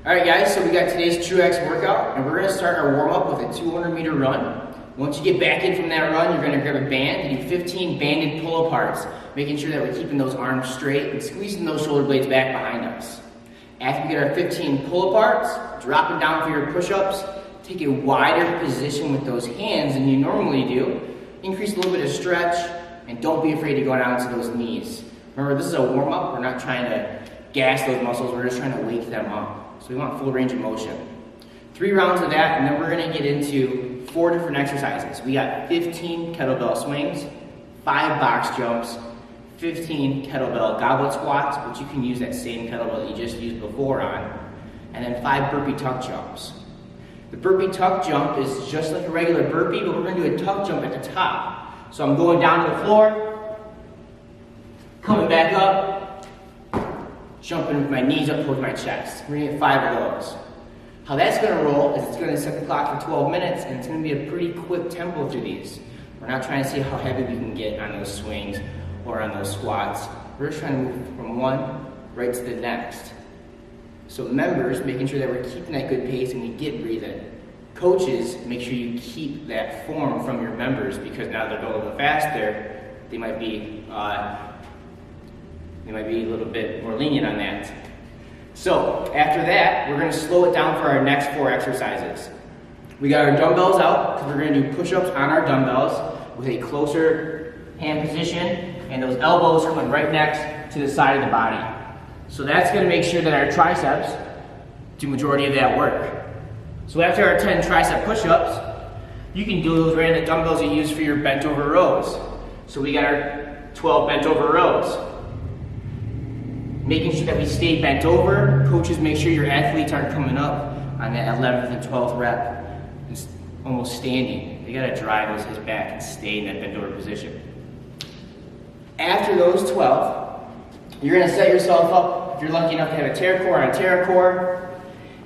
Alright guys, so we got today's TrueX workout, and we're going to start our warm-up with a 200-meter run. Once you get back in from that run, you're going to grab a band and do 15 banded pull-aparts, making sure that we're keeping those arms straight and squeezing those shoulder blades back behind us. After we get our 15 pull-aparts, dropping down for your push-ups, take a wider position with those hands than you normally do, increase a little bit of stretch, and don't be afraid to go down to those knees. Remember, this is a warm-up. We're not trying to gas those muscles, we're just trying to wake them up. So we want full range of motion. 3 rounds of that, and then we're gonna get into 4 different exercises. We got 15 kettlebell swings, 5 box jumps, 15 kettlebell goblet squats, which you can use that same kettlebell that you just used before on, and then 5 burpee tuck jumps. The burpee tuck jump is just like a regular burpee, but we're gonna do a tuck jump at the top. So I'm going down to the floor, coming back up, jumping with my knees up towards my chest. We're gonna get 5 of those. How that's gonna roll is it's gonna set the clock for 12 minutes, and it's gonna be a pretty quick tempo through these. We're not trying to see how heavy we can get on those swings or on those squats. We're just trying to move from one right to the next. So members, making sure that we're keeping that good pace and we get breathing. Coaches, make sure you keep that form from your members, because now they're going a little faster, they might be a little bit more lenient on that. So after that, we're gonna slow it down for our next 4 exercises. We got our dumbbells out, because we're gonna do push-ups on our dumbbells with a closer hand position and those elbows coming right next to the side of the body. So that's gonna make sure that our triceps do majority of that work. So after our 10 tricep push-ups, you can do those right on the dumbbells you use for your bent over rows. So we got our 12 bent over rows. Making sure that we stay bent over. Coaches, make sure your athletes aren't coming up on that 11th and 12th rep and almost standing. They gotta drive those hips back and stay in that bent over position. After those 12, you're gonna set yourself up, if you're lucky enough to have a tear core on a tear core.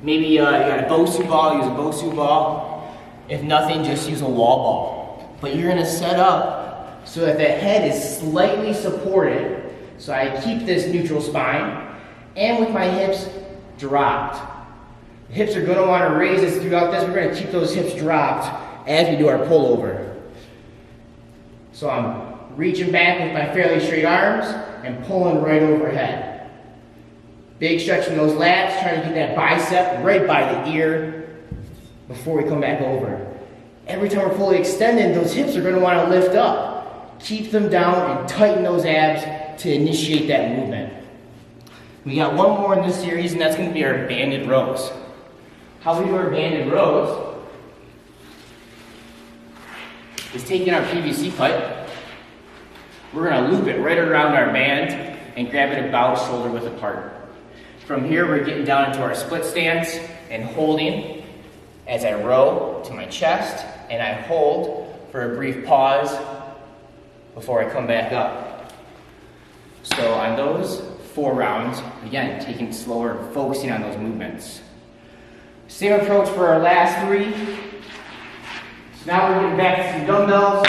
Maybe you got a Bosu ball, use a Bosu ball. If nothing, just use a wall ball. But you're gonna set up so that the head is slightly supported. So I keep this neutral spine, and with my hips dropped. The hips are gonna wanna raise us throughout this. We're gonna keep those hips dropped as we do our pullover. So I'm reaching back with my fairly straight arms and pulling right overhead. Big stretch from those lats, trying to get that bicep right by the ear before we come back over. Every time we're fully extended, those hips are gonna wanna lift up. Keep them down and tighten those abs to initiate that movement. We got one more in this series, and that's going to be our banded rows. How we do our banded rows is taking our PVC pipe, we're going to loop it right around our band and grab it about shoulder width apart. From here, we're getting down into our split stance and holding as I row to my chest, and I hold for a brief pause before I come back up. So on those 4 rounds, again, taking it slower, focusing on those movements. Same approach for our last 3. So now we're getting back to some dumbbells.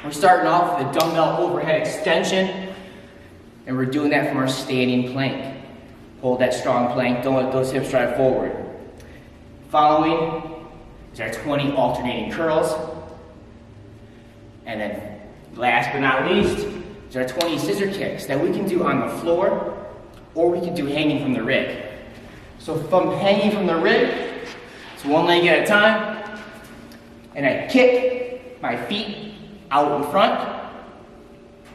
We're starting off with a dumbbell overhead extension, and we're doing that from our standing plank. Hold that strong plank, don't let those hips drive forward. Following is our 20 alternating curls. And then last but not least, are 20 scissor kicks that we can do on the floor, or we can do hanging from the rig. So if I'm hanging from the rig, it's 1 leg at a time, and I kick my feet out in front,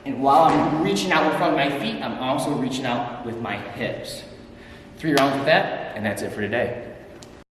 and while I'm reaching out in front of my feet, I'm also reaching out with my hips. 3 rounds with that, and that's it for today.